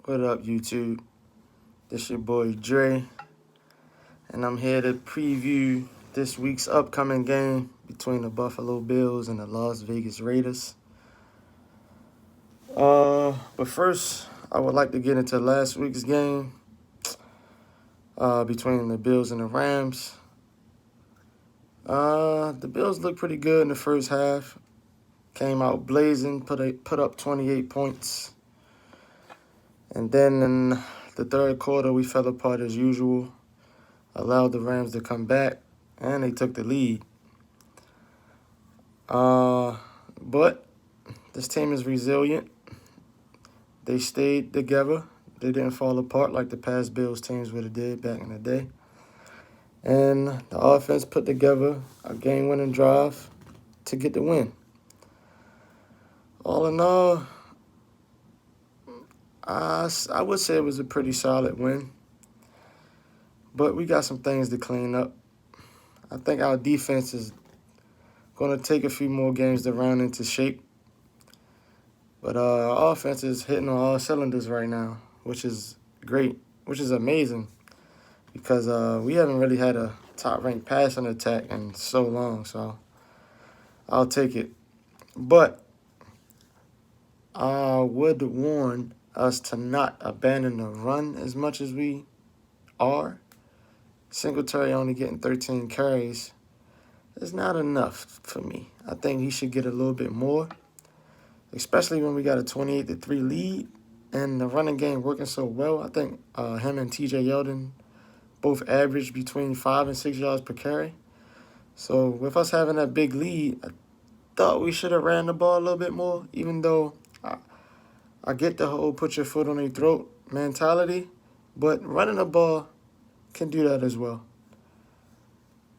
What up, YouTube? This your boy Dre, and I'm here to preview this week's upcoming game between the Bills and the Las Vegas Raiders. But first, I would like to get into last week's game between the Bills and the Rams. The Bills looked pretty good in the first half. Came out blazing, put up 28 points. And then in the third quarter, we fell apart as usual. Allowed the Rams to come back, and they took the lead. But this team is resilient. They stayed together. They didn't fall apart like the past Bills teams would have did back in the day. And the offense put together a game-winning drive to get the win. All in all, I would say it was a pretty solid win. But we got some things to clean up. I think our defense is going to take a few more games to round into shape. But our offense is hitting on all cylinders right now, which is great, which is amazing. Because we haven't really had a top-ranked passing attack in so long, so I'll take it. But I would warn us to not abandon the run as much as we are. Singletary only getting 13 carries is not enough for me. I think he should get a little bit more, especially when we got a 28-3 lead and the running game working so well. I think him and TJ Yeldon both average between 5 and 6 yards per carry. So with us having that big lead, I thought we should have ran the ball a little bit more, even though I get the whole put your foot on their throat mentality, but running the ball can do that as well,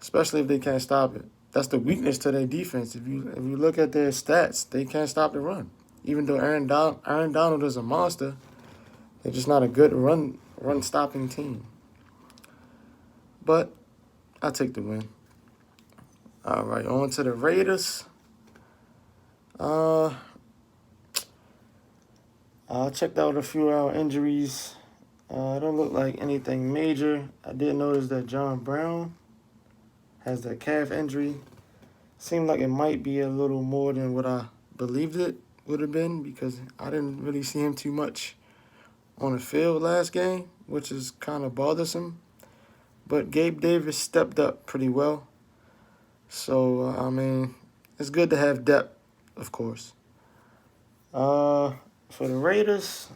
especially if they can't stop it. That's the weakness to their defense. If you look at their stats, they can't stop the run. Even though Aaron Donald is a monster, they're just not a good run-stopping team. But I'll take the win. All right, on to the Raiders. I checked out a few of our injuries. It don't look like anything major. I did notice that John Brown has that calf injury. Seemed like it might be a little more than what I believed it would have been, because I didn't really see him too much on the field last game, which is kind of bothersome. But Gabe Davis stepped up pretty well. So, it's good to have depth, of course. For the Raiders,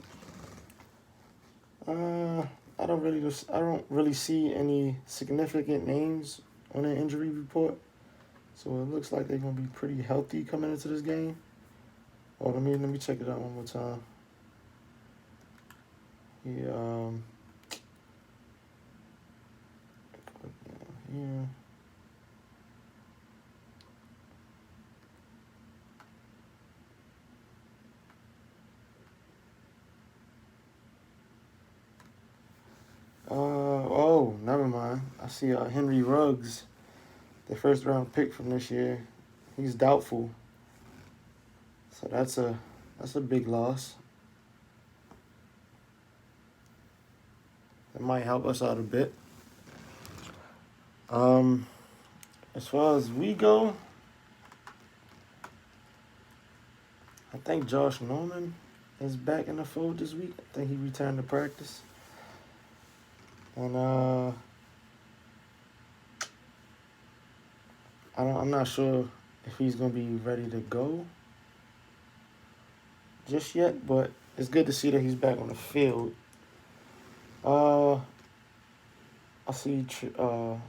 I don't really see any significant names on their injury report. So it looks like they're gonna be pretty healthy coming into this game. Oh, let me check it out one more time. Yeah. Never mind. I see Henry Ruggs, the first round pick from this year. He's doubtful. So that's a big loss. That might help us out a bit. As far as we go, I think Josh Norman is back in the fold this week. I think he returned to practice. And I'm not sure if he's going to be ready to go just yet, but it's good to see that he's back on the field. I see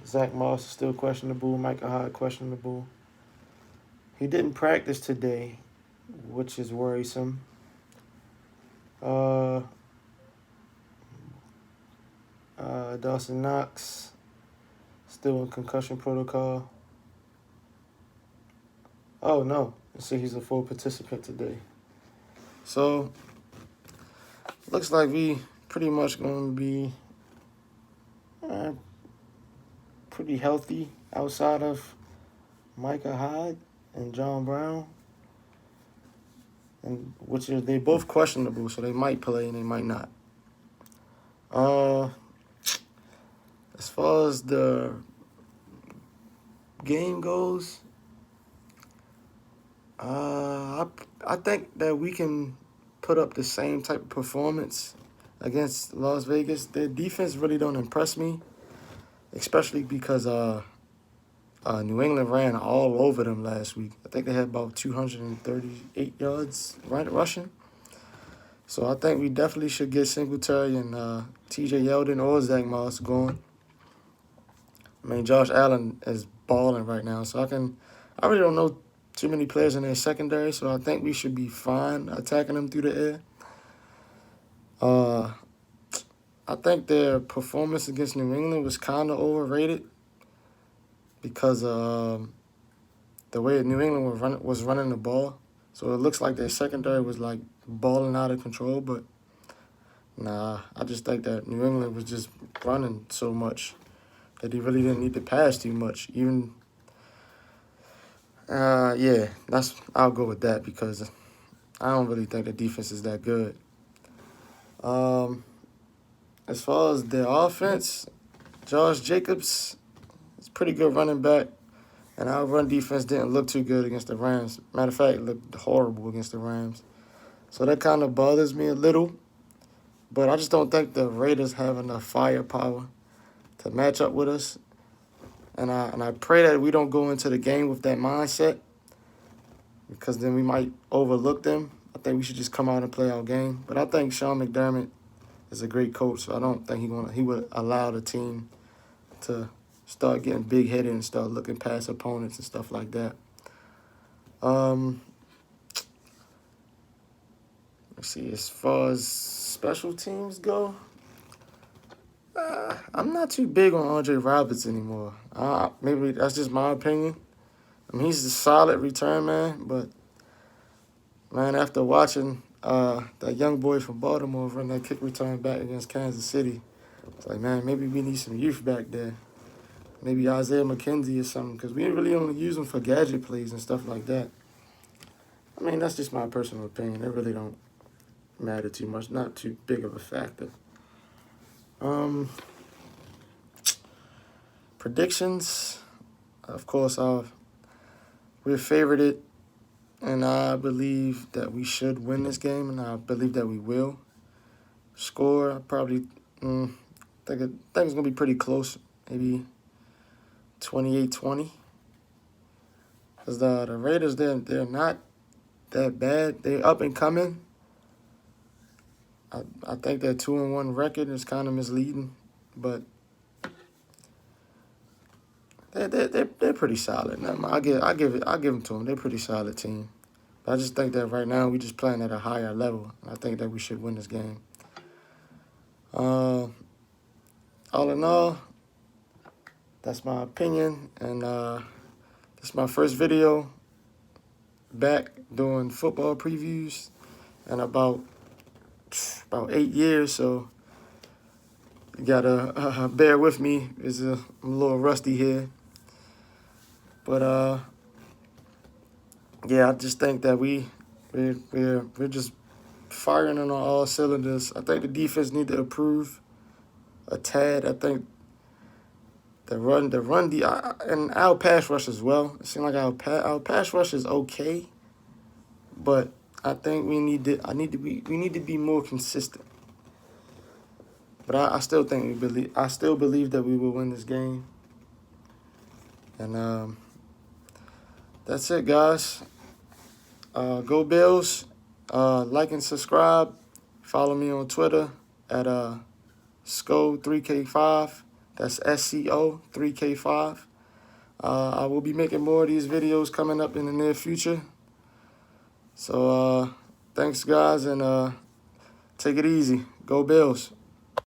Zach Moss is still questionable, Micah Hyde questionable. He didn't practice today, which is worrisome. Dawson Knox still in concussion protocol. Oh, no. So he's a full participant today. So, looks like we pretty much going to be pretty healthy outside of Micah Hyde and John Brown, and they both questionable, so they might play and they might not. Uh, as far as the game goes, I think that we can put up the same type of performance against Las Vegas. Their defense really don't impress me, especially because New England ran all over them last week. I think they had about 238 yards rushing. So I think we definitely should get Singletary and T.J. Yeldon or Zach Moss going. I mean, Josh Allen is balling right now, so I really don't know too many players in their secondary, so I think we should be fine attacking them through the air. I think their performance against New England was kind of overrated because the way New England was running the ball. So it looks like their secondary was like balling out of control, but nah, I just think that New England was just running so much that he really didn't need to pass too much. Yeah, I'll go with that because I don't really think the defense is that good. As far as the offense, Josh Jacobs is pretty good running back, and our run defense didn't look too good against the Rams. Matter of fact, it looked horrible against the Rams. So that kind of bothers me a little. But I just don't think the Raiders have enough firepower to match up with us. And I pray that we don't go into the game with that mindset because then we might overlook them. I think we should just come out and play our game. But I think Sean McDermott is a great coach, so I don't think he would allow the team to start getting big-headed and start looking past opponents and stuff like that. Let's see, as far as special teams go, I'm not too big on Andre Roberts anymore. Maybe that's just my opinion. I mean, he's a solid return man, but, man, after watching that young boy from Baltimore run that kick return back against Kansas City, it's like, man, maybe we need some youth back there. Maybe Isaiah McKenzie or something, because we really only use him for gadget plays and stuff like that. I mean, that's just my personal opinion. It really don't matter too much, not too big of a factor. Predictions, of course, we're favored, and I believe that we should win this game, and I believe that we will. Score, I probably think it's going to be pretty close, maybe 28-20. Because the Raiders, they're not that bad. They're up and coming. I think their 2-1 record is kind of misleading, but they're pretty solid. I'll give them to them. They're a pretty solid team. But I just think that right now we just playing at a higher level. I think that we should win this game. All in all, that's my opinion, and this is my first video back doing football previews in about 8 years, so you gotta bear with me. I'm a little rusty here, but yeah, I just think that we're just firing on all cylinders. I think the defense need to improve a tad. I think and our pass rush as well. It seems like our pass rush is okay, but I think we need to be more consistent. But I still believe that we will win this game. And that's it, guys. Go Bills. Like and subscribe. Follow me on Twitter at SCO3K5. That's SCO 3K5. I will be making more of these videos coming up in the near future. So thanks, guys, and take it easy. Go Bills.